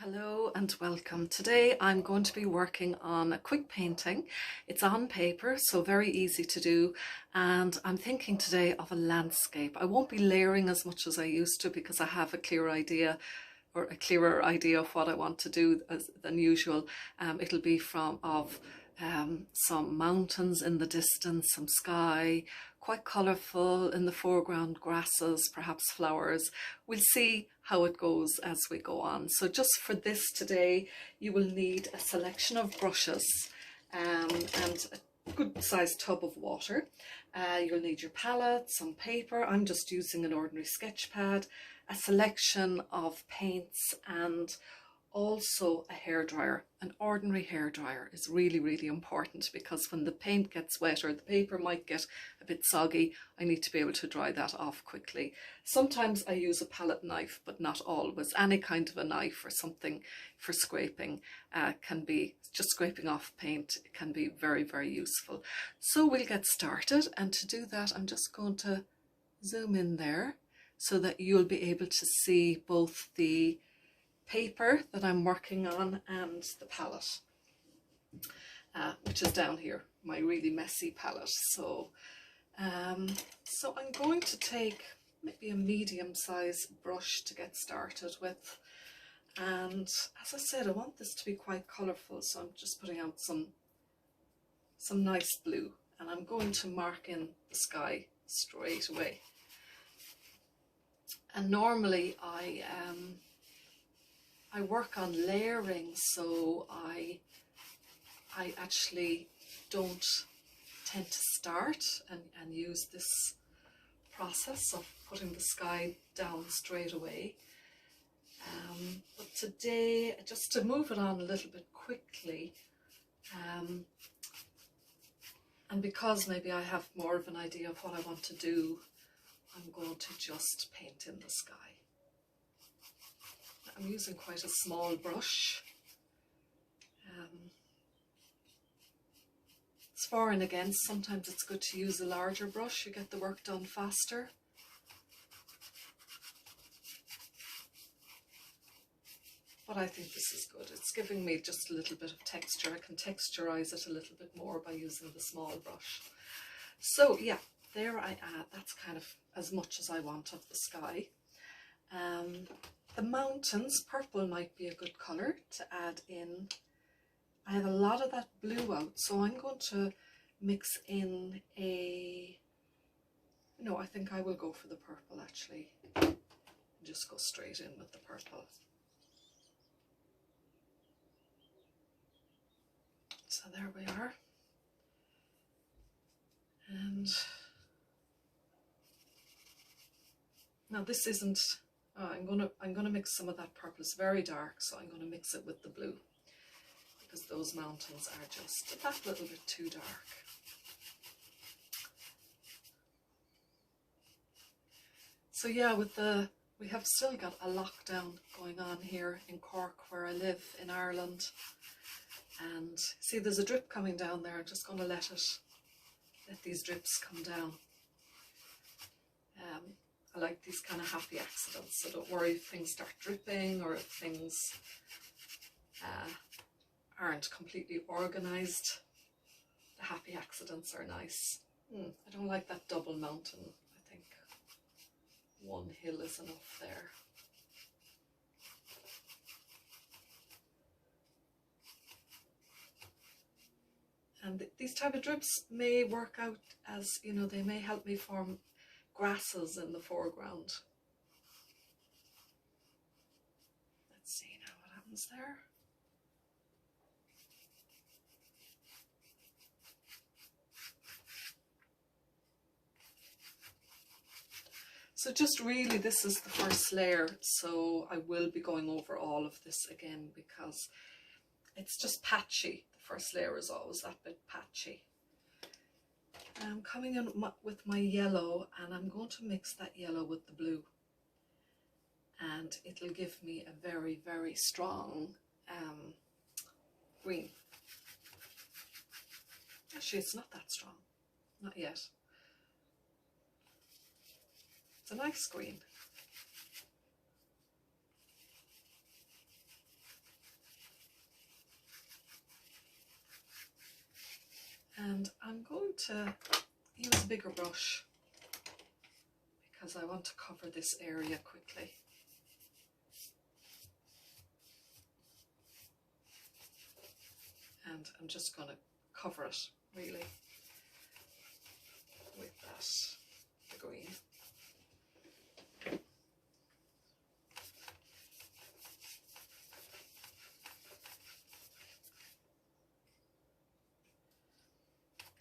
Hello and welcome. Today I'm going to be working on a quick painting. It's on paper, so very easy to do, and I'm thinking today of a landscape. I won't be layering as much as I used to because I have a clearer idea of what I want to do than usual. It'll be some mountains in the distance, some sky, quite colourful in the foreground, grasses, perhaps flowers. We'll see how it goes as we go on. So just for this today, you will need a selection of brushes and a good sized tub of water. You'll need your palette, some paper. I'm just using an ordinary sketch pad, a selection of paints, and also a hairdryer. An ordinary hairdryer is really important because when the paint gets wet or the paper might get a bit soggy, I need to be able to dry that off quickly. Sometimes I use a palette knife, but not always. Any kind of a knife or something for scraping can be, just scraping off paint can be very useful. So we'll get started, and to do that I'm just going to zoom in there so that you'll be able to see both the paper that I'm working on and the palette, which is down here, my really messy palette. So I'm going to take maybe a medium-sized brush to get started with, and as I said, I want this to be quite colourful, so I'm just putting out some nice blue, and I'm going to mark in the sky straight away. And normally I work on layering, so I actually don't tend to start and use this process of putting the sky down straight away. But today, just to move it on a little bit quickly, and because maybe I have more of an idea of what I want to do, I'm going to just paint in the sky. I'm using quite a small brush. It's for and against. Sometimes it's good to use a larger brush, you get the work done faster. But I think this is good. It's giving me just a little bit of texture. I can texturize it a little bit more by using the small brush. So yeah, there I add. That's kind of as much as I want of the sky. The mountains, purple might be a good colour to add in. I have a lot of that blue out, so I'm going to mix in I think I will go for the purple actually. And just go straight in with the purple. So there we are. And now this isn't, I'm gonna mix some of that purple. It's very dark, so I'm gonna mix it with the blue because those mountains are just that little bit too dark. So yeah, we have still got a lockdown going on here in Cork where I live in Ireland, and see there's a drip coming down there. I'm just going to let these drips come down. I like these kind of happy accidents, so don't worry if things start dripping or if things aren't completely organised. The happy accidents are nice. I don't like that double mountain. I think one hill is enough there. And these type of drips may work out as, they may help me form grasses in the foreground. Let's see now what happens there. So just really, this is the first layer, so I will be going over all of this again because it's just patchy. The first layer is always that bit patchy. I'm coming in with my yellow, and I'm going to mix that yellow with the blue, and it'll give me a very strong green. Actually, it's not that strong, not yet. It's a nice green. And I'm going to use a bigger brush because I want to cover this area quickly. And I'm just going to cover it really with the green.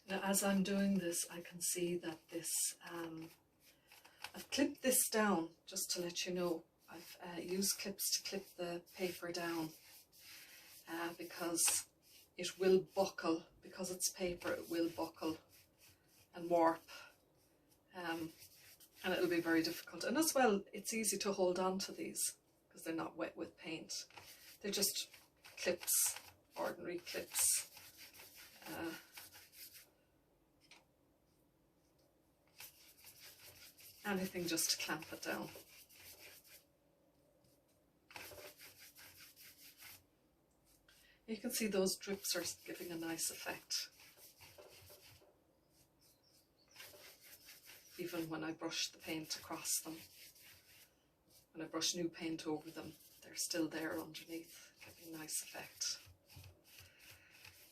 Now, as I'm doing this, I can see that this, I've clipped this down, just to let you know. I've used clips to clip the paper down because it will buckle. Because it's paper, it will buckle and warp, and it'll be very difficult. And as well, it's easy to hold on to these because they're not wet with paint. They're just clips, ordinary clips. Anything just to clamp it down. You can see those drips are giving a nice effect. Even when I brush the paint across them. When I brush new paint over them, they're still there underneath, giving a nice effect.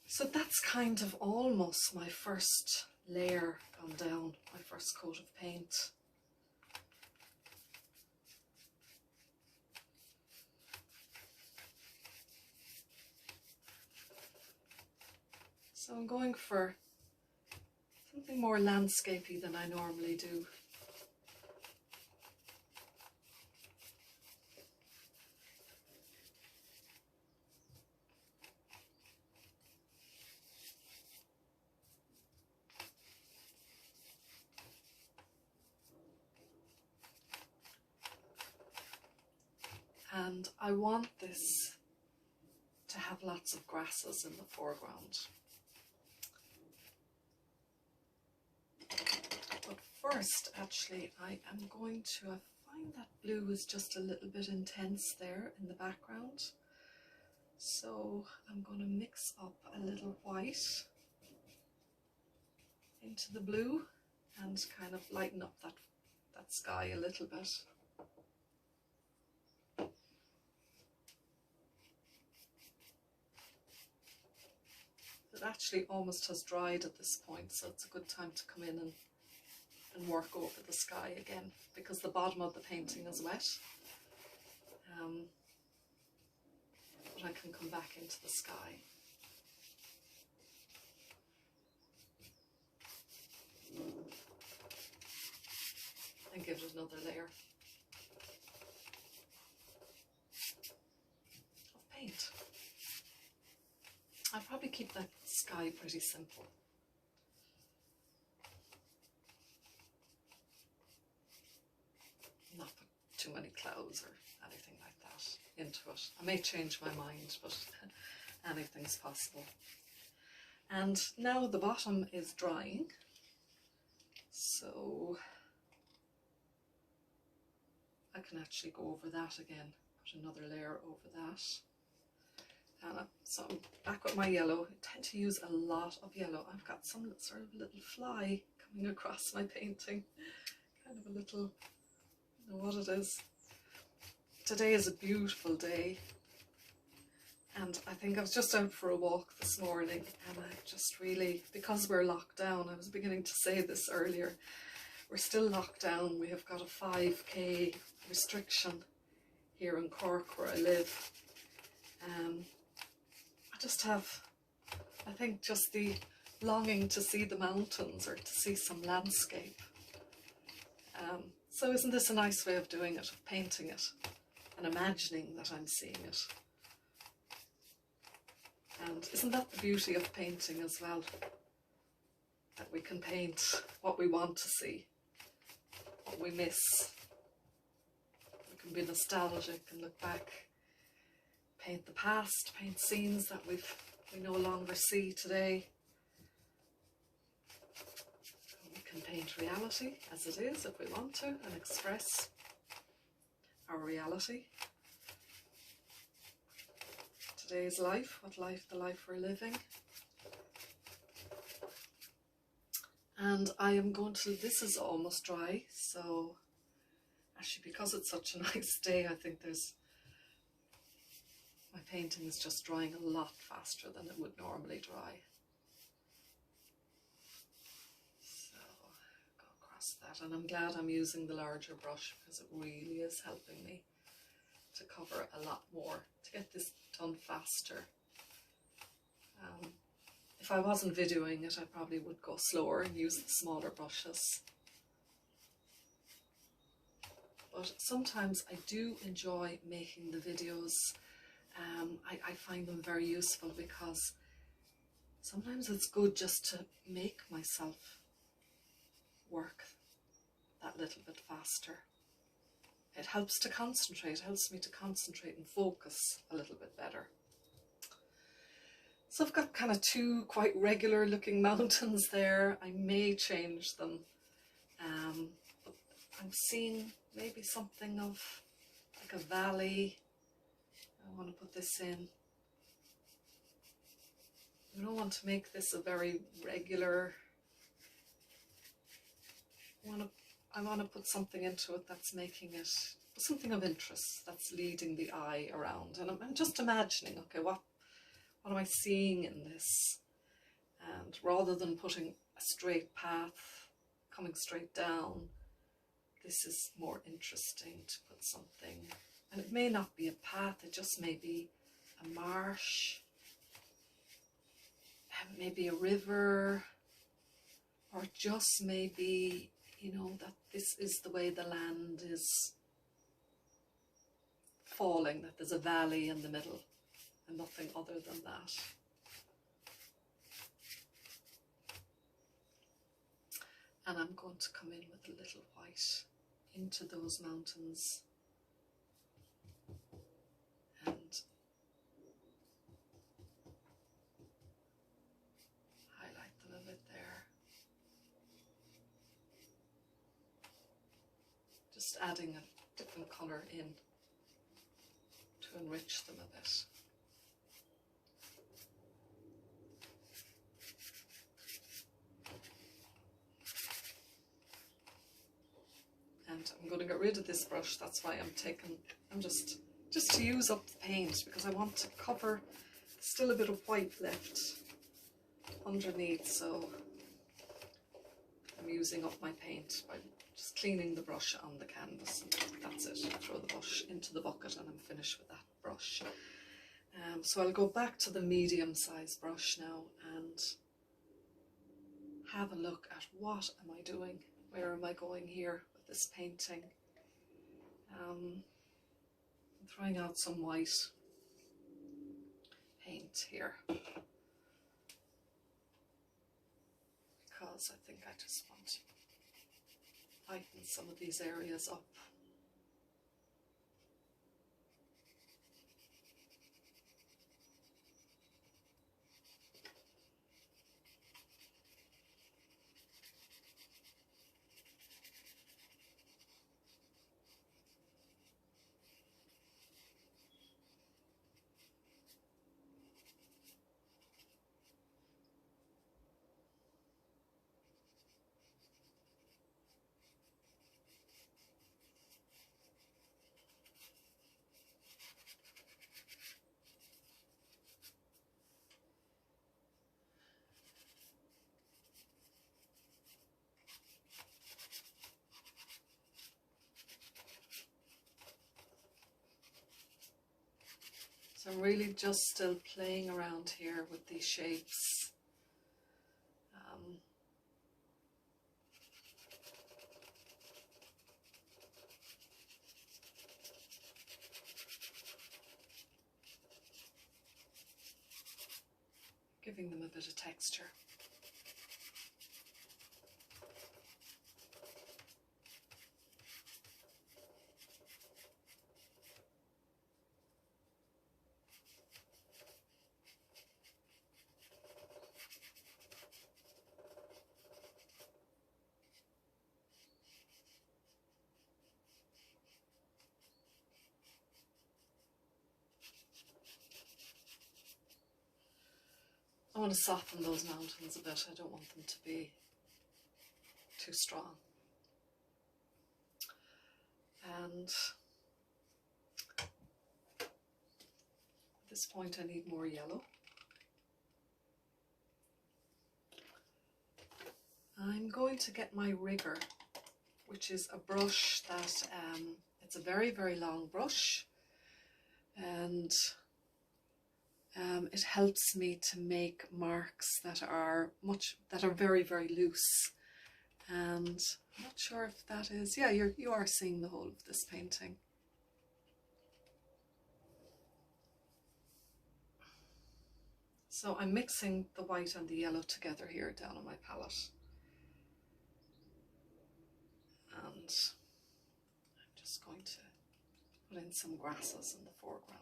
So that's kind of almost my first layer gone down, my first coat of paint. So I'm going for something more landscapey than I normally do. And I want this to have lots of grasses in the foreground. But first, actually, I am going to, I find that blue is just a little bit intense there in the background. So I'm going to mix up a little white into the blue and kind of lighten up that sky a little bit. It actually almost has dried at this point, so it's a good time to come in and work over the sky again, because the bottom of the painting is wet. But I can come back into the sky. And give it another layer of paint. I'll probably keep that sky pretty simple. Not put too many clouds or anything like that into it. I may change my mind, but anything's possible. And now the bottom is drying, so I can actually go over that again, put another layer over that. And so I'm back with my yellow. I tend to use a lot of yellow. I've got some sort of little fly coming across my painting. Kind of a little, I don't know what it is. Today is a beautiful day. And I think I was just out for a walk this morning, and I just really, because we're locked down, I was beginning to say this earlier, we're still locked down. We have got a 5k restriction here in Cork where I live. I just have, I think, just the longing to see the mountains or to see some landscape. So isn't this a nice way of doing it, of painting it and imagining that I'm seeing it? And isn't that the beauty of painting as well? That we can paint what we want to see, what we miss. We can be nostalgic and look back, paint the past, paint scenes that we no longer see today. We can paint reality as it is if we want to, and express our reality. Today's life, the life we're living. And I am going to, this is almost dry, so actually because it's such a nice day, I think my painting is just drying a lot faster than it would normally dry. So go across that, and I'm glad I'm using the larger brush because it really is helping me to cover a lot more, to get this done faster. If I wasn't videoing it, I probably would go slower and use the smaller brushes. But sometimes I do enjoy making the videos. I find them very useful because sometimes it's good just to make myself work that little bit faster. It helps to concentrate, helps me to concentrate and focus a little bit better. So I've got kind of two quite regular looking mountains there. I may change them, but I'm seeing maybe something of like a valley. I want to put this in. I don't want to make this a very regular. I want to put something into it that's making it something of interest, that's leading the eye around. And I'm just imagining, okay, what am I seeing in this? And rather than putting a straight path coming straight down, this is more interesting to put something. And it may not be a path, it just may be a marsh, maybe a river, or just maybe, you know, that this is the way the land is falling, that there's a valley in the middle and nothing other than that. And I'm going to come in with a little white into those mountains and highlight them a bit there. Just adding a different colour in to enrich them a bit. And I'm going to get rid of this brush, that's why I'm just to use up the paint, because I want to cover still a bit of white left underneath, so I'm using up my paint by just cleaning the brush on the canvas, and that's it. Throw the brush into the bucket and I'm finished with that brush. So I'll go back to the medium sized brush now and have a look at what am I doing, where am I going here with this painting. I'm throwing out some white paint here because I think I just want to lighten some of these areas up. So I'm really just still playing around here with these shapes. Giving them a bit of texture. I want to soften those mountains a bit. I don't want them to be too strong. And at this point I need more yellow. I'm going to get my rigger, which is a brush that it's a very, very long brush, and it helps me to make marks that are very, very loose. And I'm not sure if that is, yeah, you are seeing the whole of this painting. So I'm mixing the white and the yellow together here down on my palette. And I'm just going to put in some grasses in the foreground.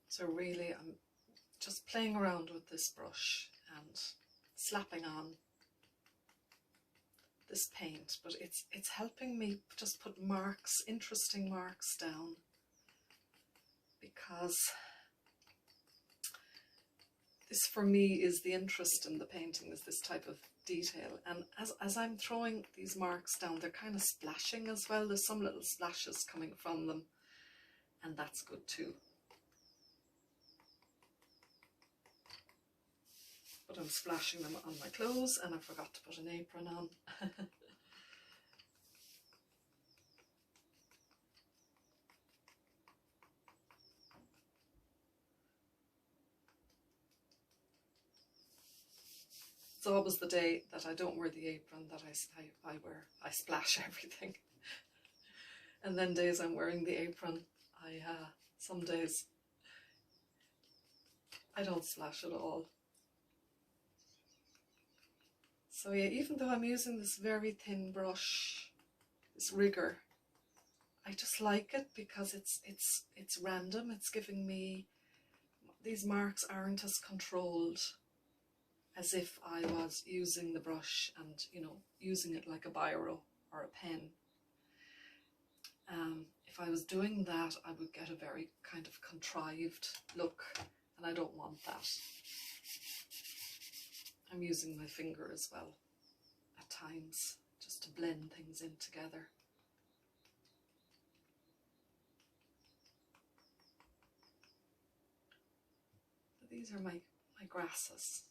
So really I'm just playing around with this brush and slapping on this paint, but it's helping me just put marks, interesting marks down, because this for me is the interest in the painting, is this type of detail. And as I'm throwing these marks down, they're kind of splashing as well. There's some little splashes coming from them, and that's good too. But I'm splashing them on my clothes and I forgot to put an apron on. It's always the day that I don't wear the apron that I splash everything. And then days I'm wearing the apron, some days I don't splash at all. So yeah, even though I'm using this very thin brush, this rigger, I just like it because it's random. It's giving me, these marks aren't as controlled as if I was using the brush and, you know, using it like a biro or a pen. If I was doing that, I would get a very kind of contrived look, and I don't want that. I'm using my finger as well at times, just to blend things in together. These are my grasses.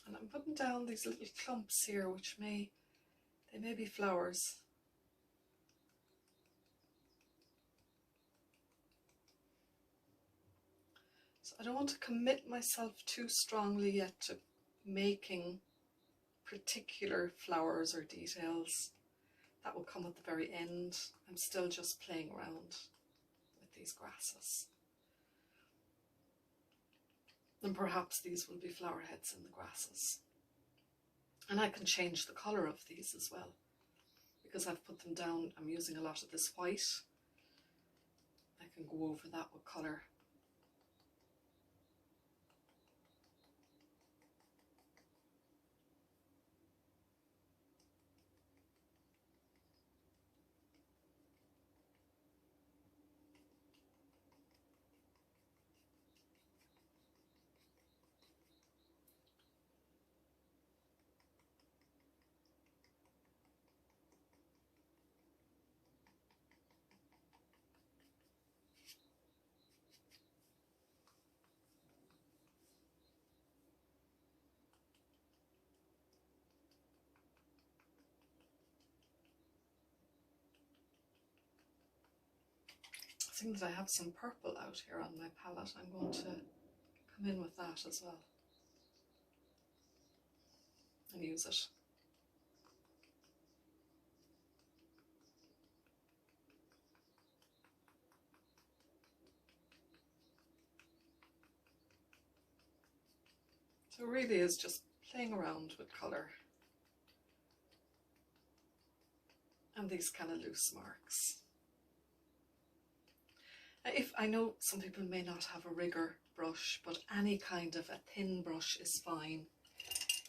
And I'm putting down these little clumps here, which may be flowers. So I don't want to commit myself too strongly yet to making particular flowers or details. That will come at the very end. I'm still just playing around with these grasses. And perhaps these will be flower heads in the grasses. And I can change the colour of these as well, because I've put them down. I'm using a lot of this white. I can go over that with colour. seeing that I have some purple out here on my palette, I'm going to come in with that as well and use it. So it really is just playing around with colour and these kind of loose marks. If I know some people may not have a rigger brush, but any kind of a thin brush is fine.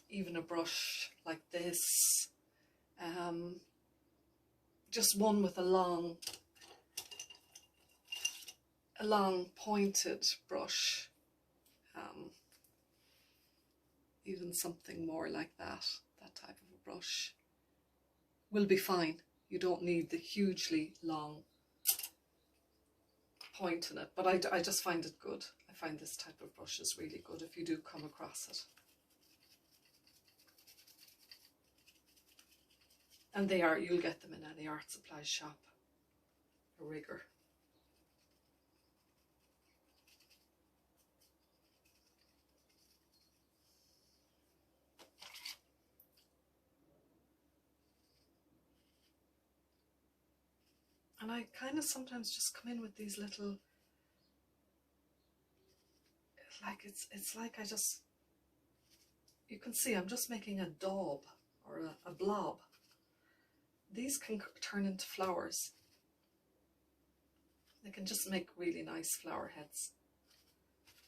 Even a brush like this, just one with a long pointed brush, even something more like that type of a brush will be fine. You don't need the hugely long point in it, but I just find it good. I find this type of brush is really good if you do come across it. And you'll get them in any art supply shop, a rigger. And I kind of sometimes just come in with these little, like it's like you can see I'm just making a daub or a blob. These can turn into flowers. They can just make really nice flower heads.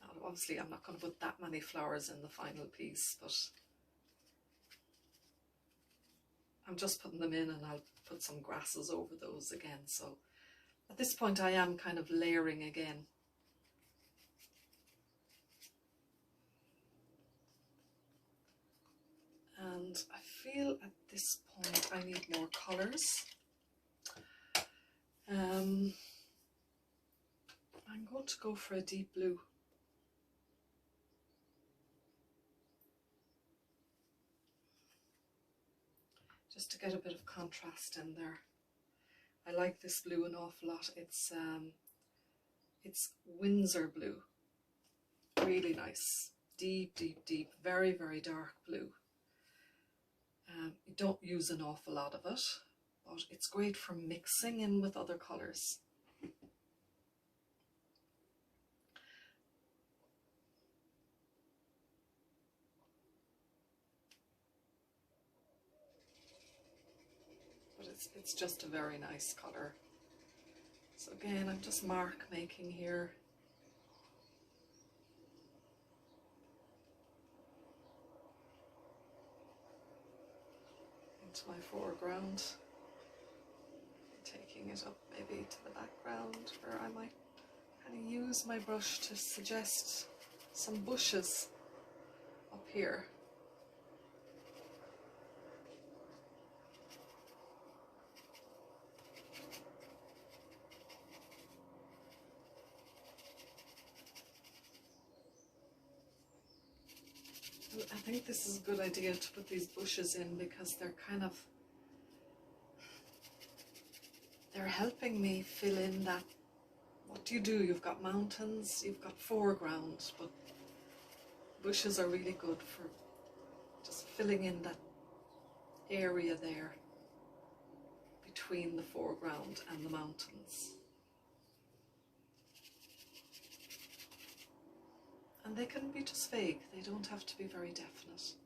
Now, obviously I'm not going to put that many flowers in the final piece, but I'm just putting them in, and I'll put some grasses over those again. So at this point I am kind of layering again. And I feel at this point I need more colours. I'm going to go for a deep blue. Just to get a bit of contrast in there. I like this blue an awful lot. It's Winsor blue. Really nice. Deep, deep, deep. Very, very dark blue. You don't use an awful lot of it, but it's great for mixing in with other colours. But it's just a very nice colour. So again, I'm just mark making here. Into my foreground. Taking it up maybe to the background where I might kind of use my brush to suggest some bushes up here. I think this is a good idea to put these bushes in because they're helping me fill in that. What do? You've got mountains, you've got foreground, but bushes are really good for just filling in that area there between the foreground and the mountains. And they can be just vague, they don't have to be very definite.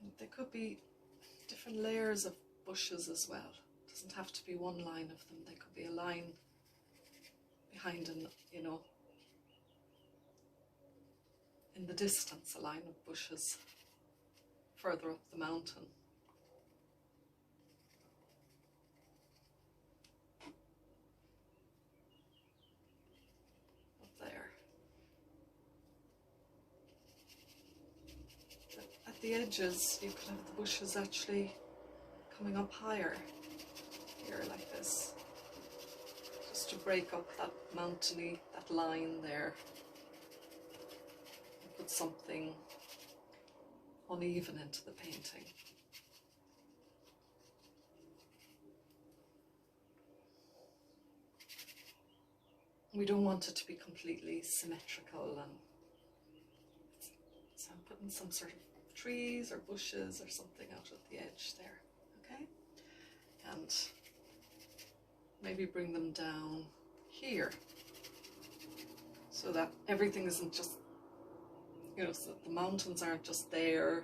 And there could be different layers of bushes as well. It doesn't have to be one line of them, there could be a line behind in the distance, a line of bushes further up the mountain. Up there. At the edges, you could have the bushes actually coming up higher, here like this. Just just to break up that mountainy, that line there. Put something uneven into the painting. We don't want it to be completely symmetrical, and so I'm putting some sort of trees or bushes or something out at the edge there, okay? And maybe bring them down here so that everything isn't just, you know, so that the mountains aren't just there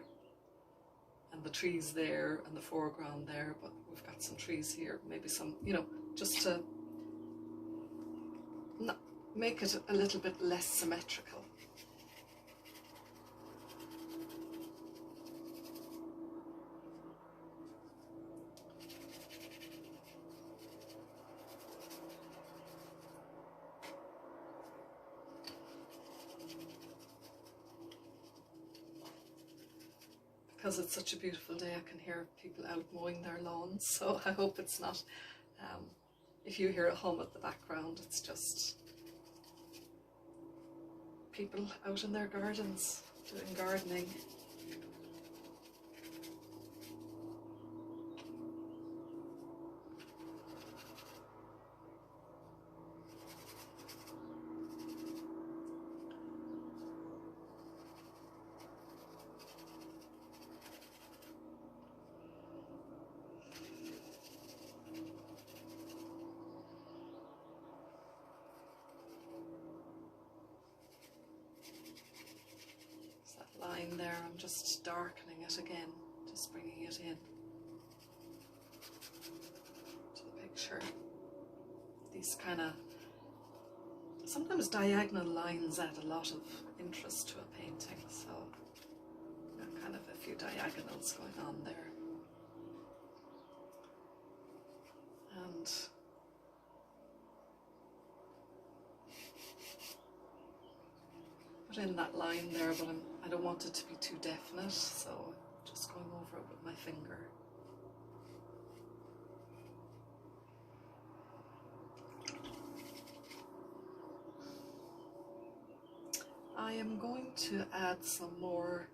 and the trees there and the foreground there, but we've got some trees here, maybe some, you know, just to make it a little bit less symmetrical. Because it's such a beautiful day, I can hear people out mowing their lawns, so I hope it's not, if you hear a hum at the background, it's just people out in their gardens doing gardening. Line there, I'm just darkening it again, just bringing it in to the picture. These kind of, sometimes diagonal lines add a lot of interest to a painting, so got kind of a few diagonals going on there. And put in that line there, but I don't want it to be too definite, so I'm just going over it with my finger. I am going to add some more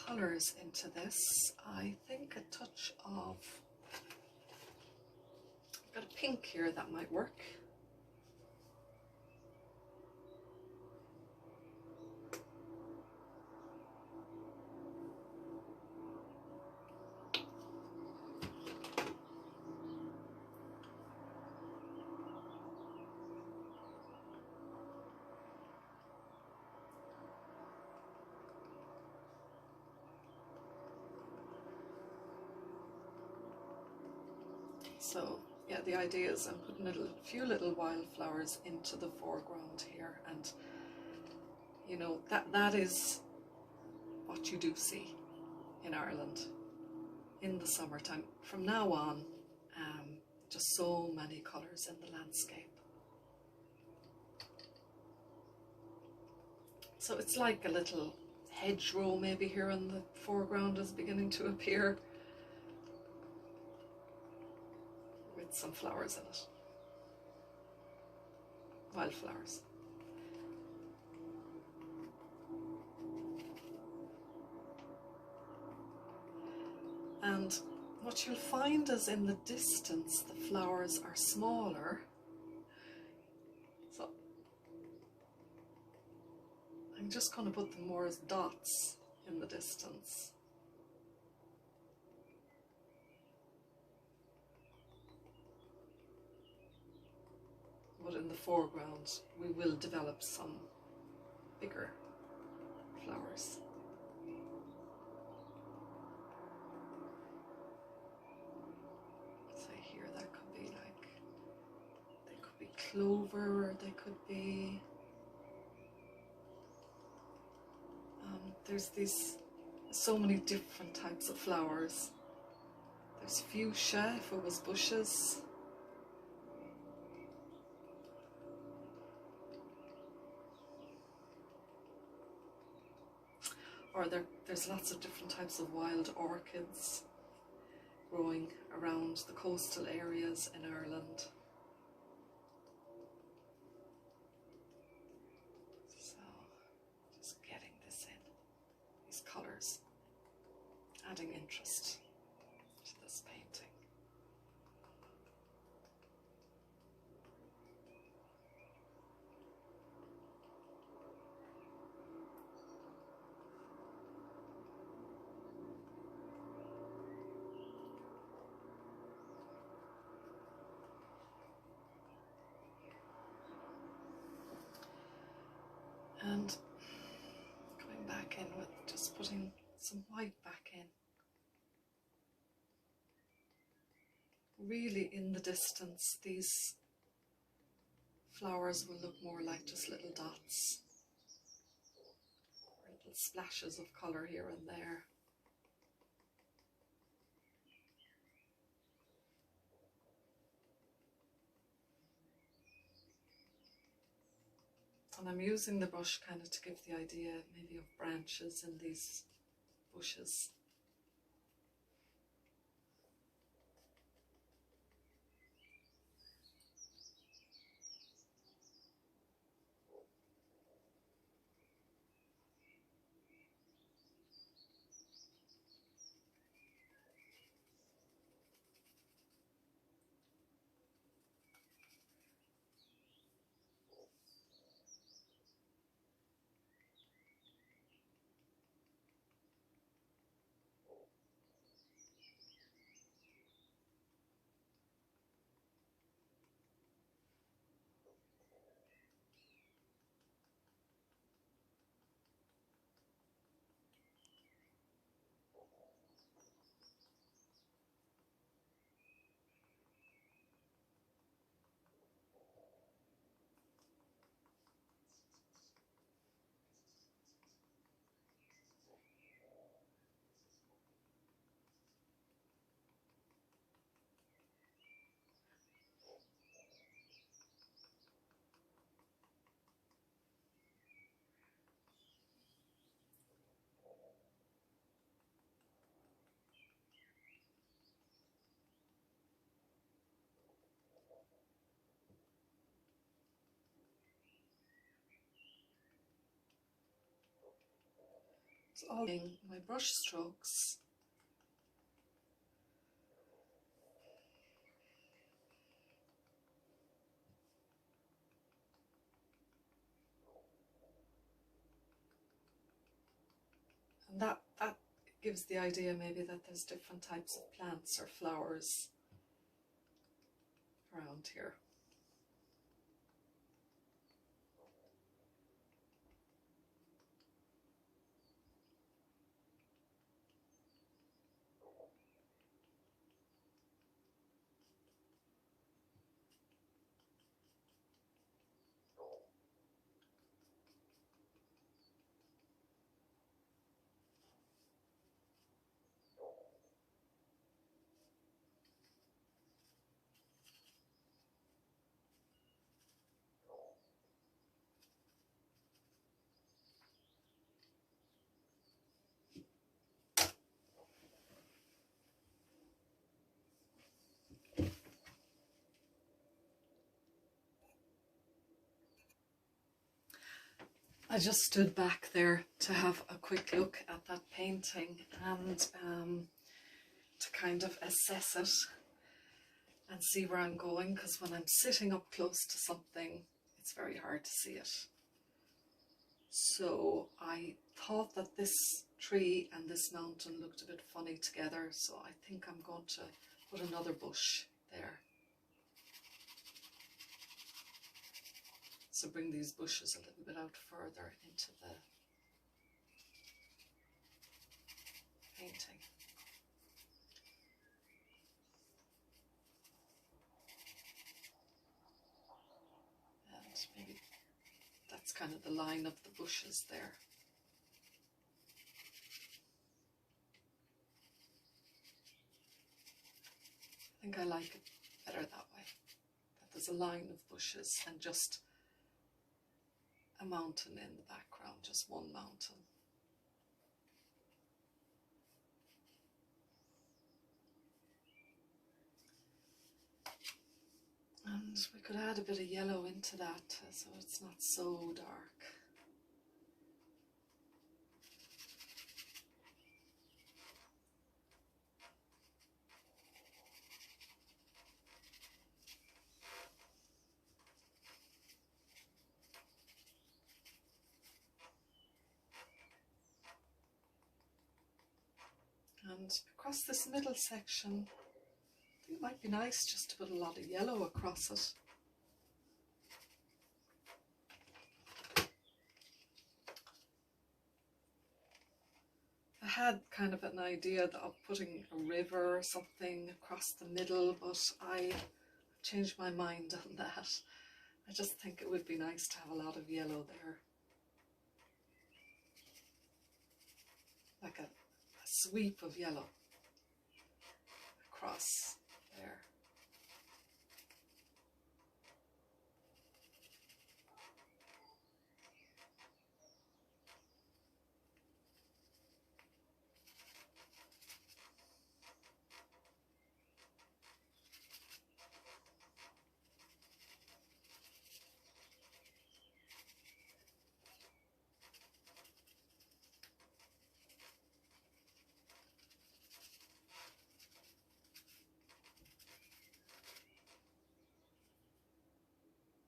colours into this. I think a touch of, I've got a pink here that might work. So yeah, the idea is I'm putting a few little wildflowers into the foreground here, and you know, that is what you do see in Ireland in the summertime. From now on, just so many colours in the landscape. So it's like a little hedgerow maybe here in the foreground is beginning to appear, with some flowers in it, wildflowers. And what you'll find is in the distance the flowers are smaller, so I'm just going to put them more as dots in the distance. But in the foreground we will develop some bigger flowers. So here that could be like, they could be clover, or they could be, there's these, so many different types of flowers. There's fuchsia if it was bushes. Or there's lots of different types of wild orchids growing around the coastal areas in Ireland. putting some white back in. Really in the distance, these flowers will look more like just little dots, or little splashes of colour here and there. And I'm using the brush kind of to give the idea maybe of branches in these bushes. So all my brush strokes. And that gives the idea maybe that there's different types of plants or flowers around here. I just stood back there to have a quick look at that painting and to kind of assess it and see where I'm going, because when I'm sitting up close to something, it's very hard to see it. So I thought that this tree and this mountain looked a bit funny together, so I think I'm going to put another bush there. So bring these bushes a little bit out further into the painting. And maybe that's kind of the line of the bushes there. I think I like it better that way, that there's a line of bushes and just a mountain in the background, just one mountain. And we could add a bit of yellow into that so it's not so dark. And across this middle section, I think it might be nice just to put a lot of yellow across it. had kind of an idea of putting a river or something across the middle, but I changed my mind on that. I just think it would be nice to have a lot of yellow there. Like a sweep of yellow across there.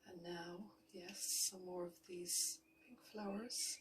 And now, yes, some more of these pink flowers.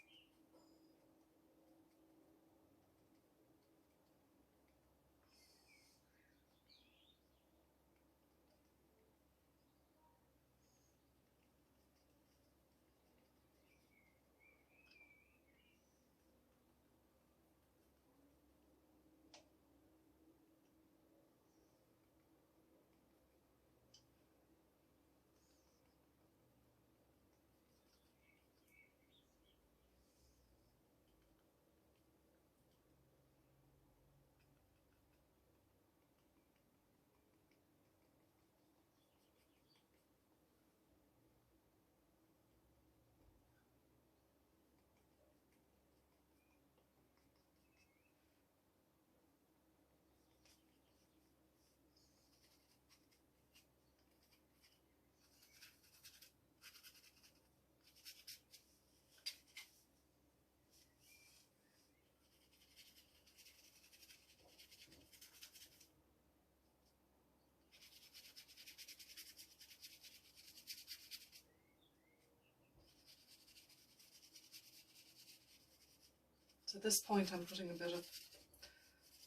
So at this point I'm putting a bit of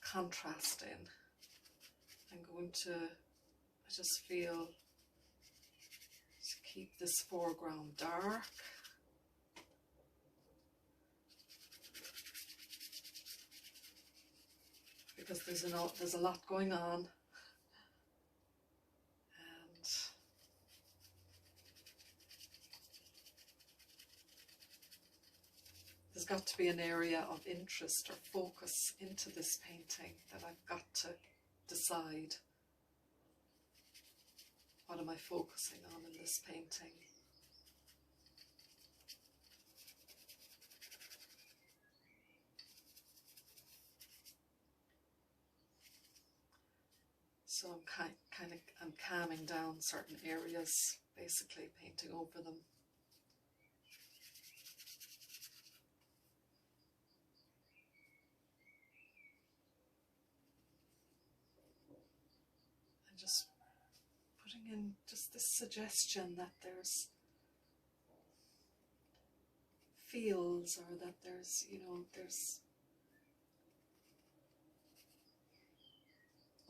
contrast in. I'm going to, I just feel, to keep this foreground dark. Because there's a lot going on. And there's got to be an area of interest or focus into this painting that I've got to decide. What am I focusing on in this painting? So I'm calming down certain areas, basically painting over them. And just putting in just this suggestion that there's fields, or that there's, you know, there's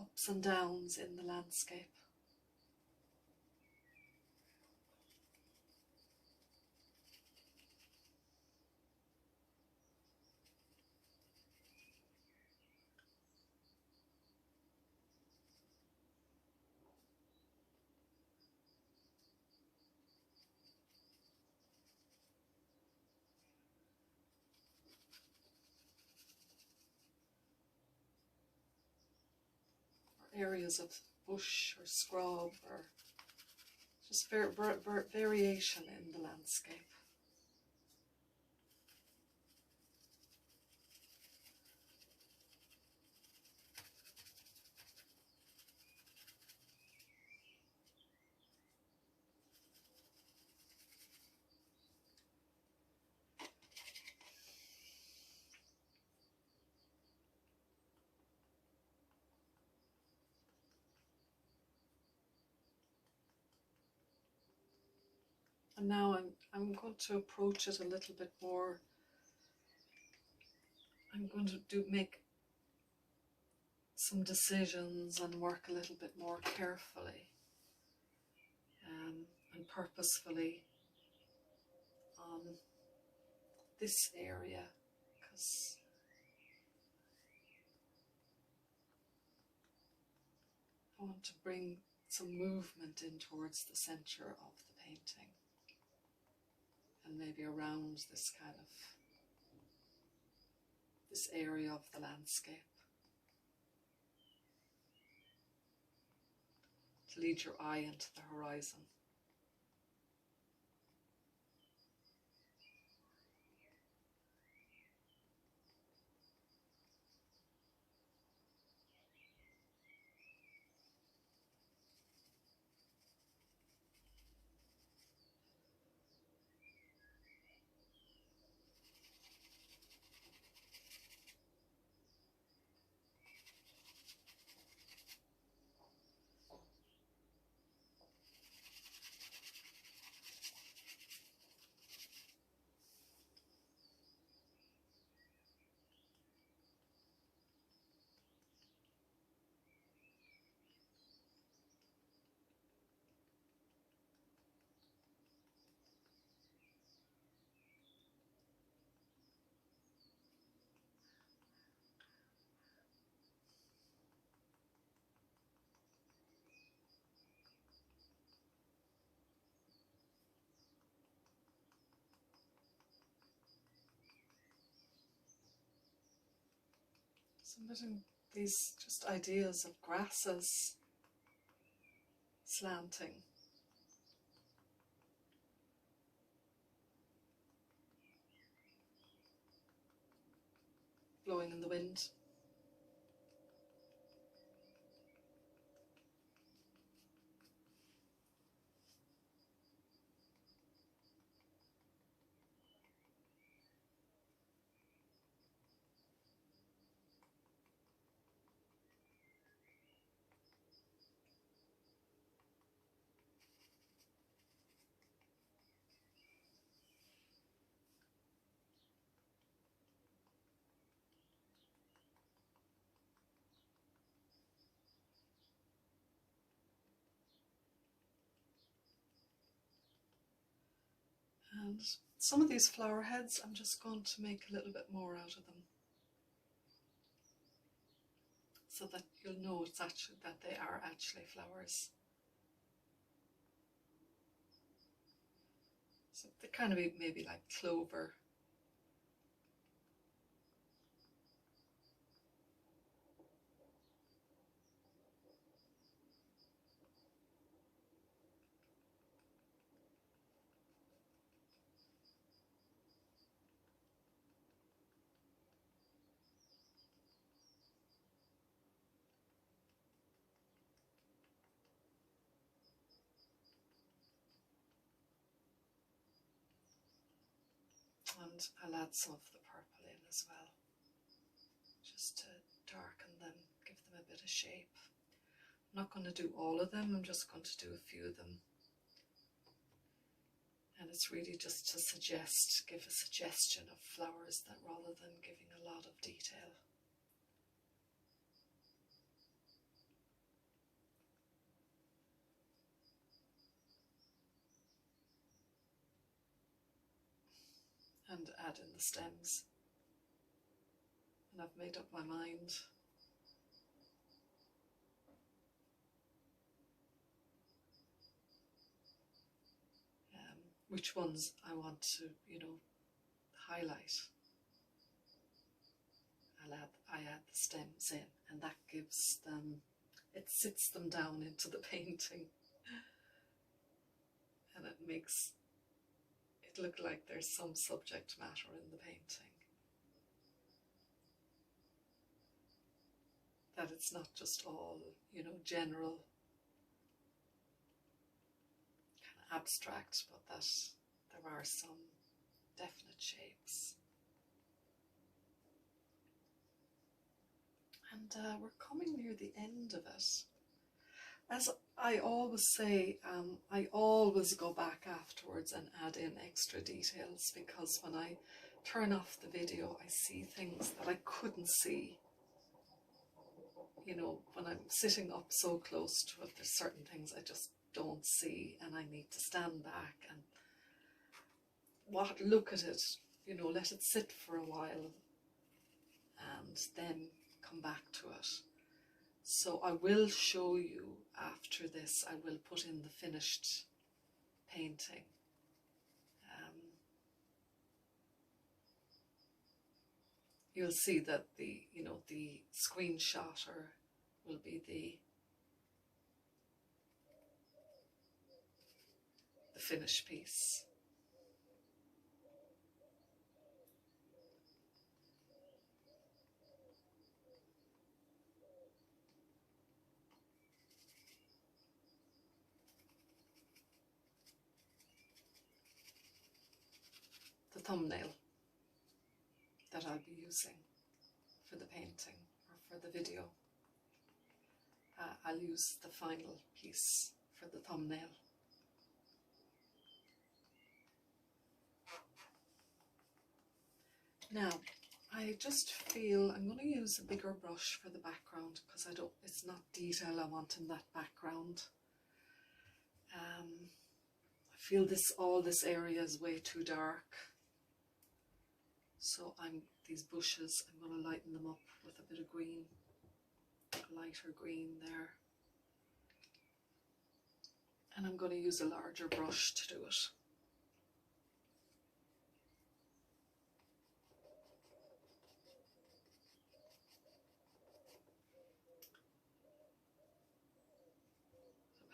ups and downs in the landscape. Areas of bush or scrub, or just variation in the landscape. And now I'm going to approach it a little bit more. I'm going to make some decisions and work a little bit more carefully and purposefully on this area, because want to bring some movement in towards the center of the painting, and maybe around this kind of, this area of the landscape, to lead your eye into the horizon. Submitting these just ideas of grasses slanting, blowing in the wind. And some of these flower heads, I'm just going to make a little bit more out of them, so that you'll know it's actually, that they are actually flowers. So they kind of maybe like clover. And I'll add some of the purple in as well, just to darken them, give them a bit of shape. I'm not going to do all of them, I'm just going to do a few of them. And it's really just to suggest, give a suggestion of flowers, that rather than giving a lot of detail. And add in the stems. And I've made up my mind. Which ones I want to, highlight. I add the stems in, and that gives them, it sits them down into the painting, and it makes it look like there's some subject matter in the painting. That it's not just all, general, kind of abstract, but that there are some definite shapes. And we're coming near the end of it. As I always say, I always go back afterwards and add in extra details, because when I turn off the video I see things that I couldn't see. When I'm sitting up so close to it, there's certain things I just don't see, and I need to stand back and look at it, let it sit for a while, and then come back to it. So I will show you after this, I will put in the finished painting. You'll see that the screenshotter will be the finished piece. The thumbnail that I'll be using for the painting or for the video. I'll use the final piece for the thumbnail. Now, I just feel I'm going to use a bigger brush for the background because it's not detail I want in that background. I feel all this area is way too dark. So these bushes, I'm going to lighten them up with a bit of green, lighter green there. And I'm going to use a larger brush to do it.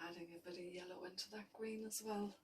I'm adding a bit of yellow into that green as well.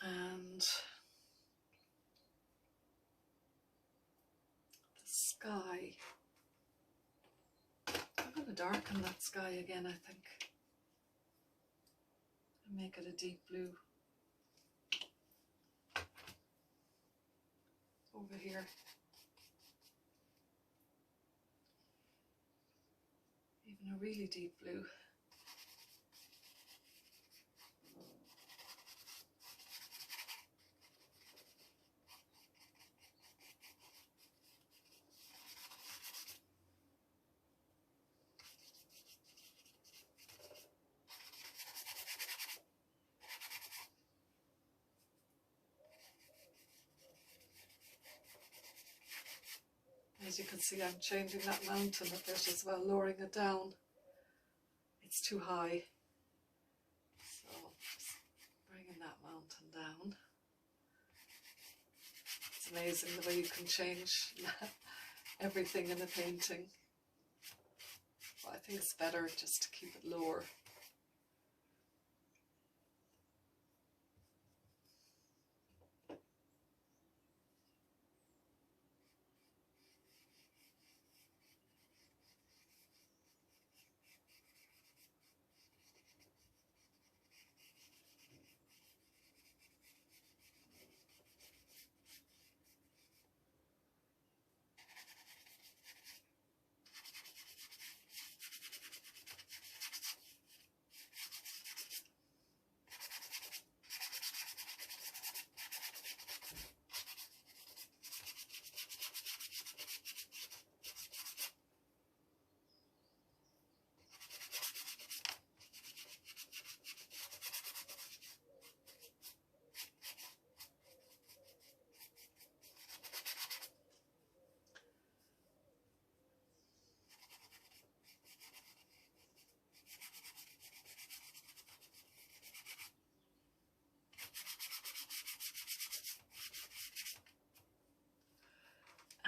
And the sky, I'm going to darken that sky again, I think, and make it a deep blue over here. Even a really deep blue. As you can see, I'm changing that mountain a bit as well, lowering it down. It's too high. So just bringing that mountain down. It's amazing the way you can change everything in a painting. But I think it's better just to keep it lower.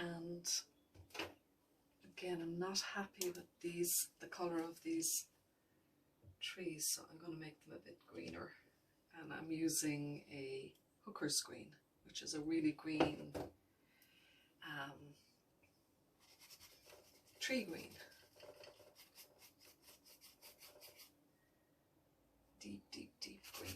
And again, I'm not happy with the colour of these trees, so I'm going to make them a bit greener. And I'm using a hooker's green, which is a really green tree green. Deep, deep, deep green.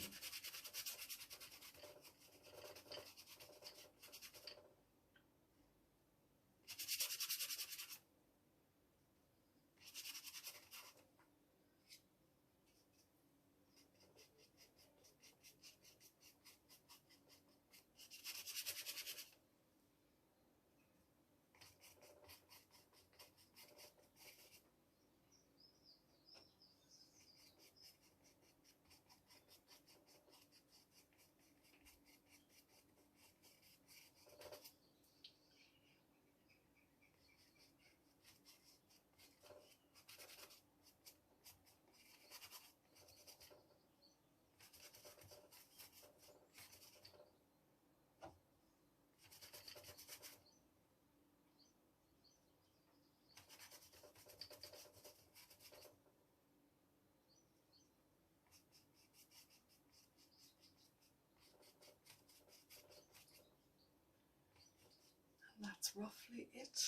roughly it.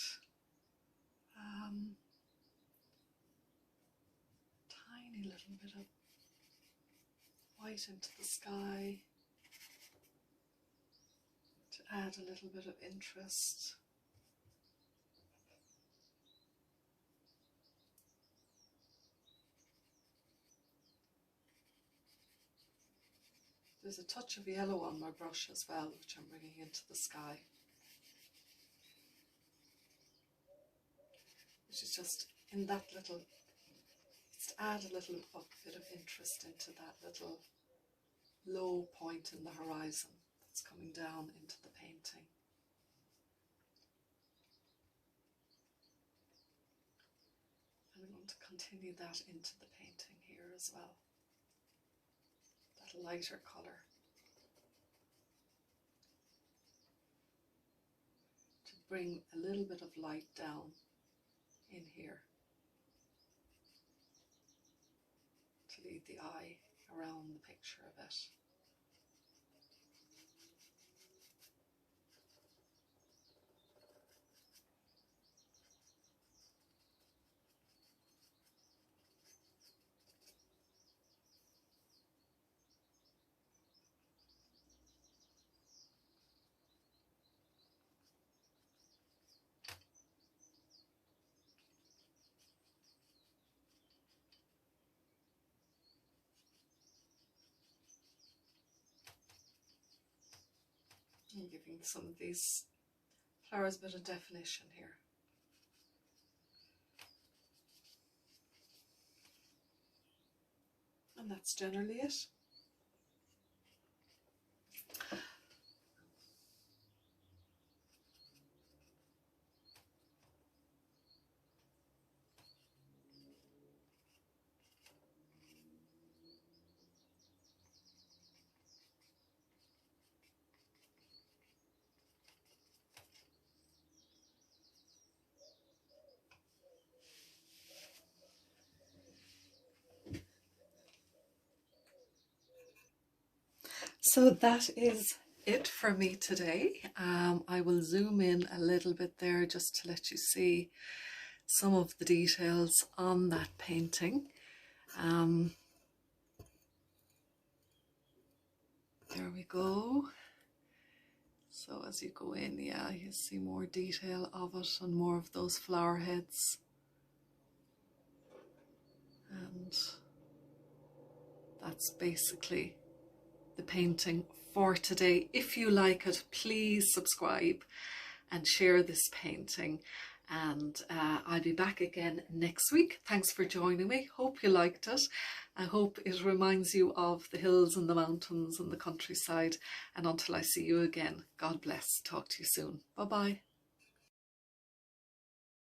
Tiny little bit of white into the sky to add a little bit of interest. There's a touch of yellow on my brush as well, which I'm bringing into the sky. Which is just in that little, just add a little bit of interest into that little low point in the horizon that's coming down into the painting. And I'm going to continue that into the painting here as well. That lighter colour. To bring a little bit of light down in here. To lead the eye around the picture a bit. And giving some of these flowers a bit of definition here. And that's generally it. So that is it for me today. I will zoom in a little bit there just to let you see some of the details on that painting. There we go. So as you go in, yeah, you see more detail of it and more of those flower heads. And that's basically the painting for today. If you like it, please subscribe and share this painting. And I'll be back again next week. Thanks for joining me. Hope you liked it. I hope it reminds you of the hills and the mountains and the countryside. And until I see you again, God bless. Talk to you soon. Bye-bye.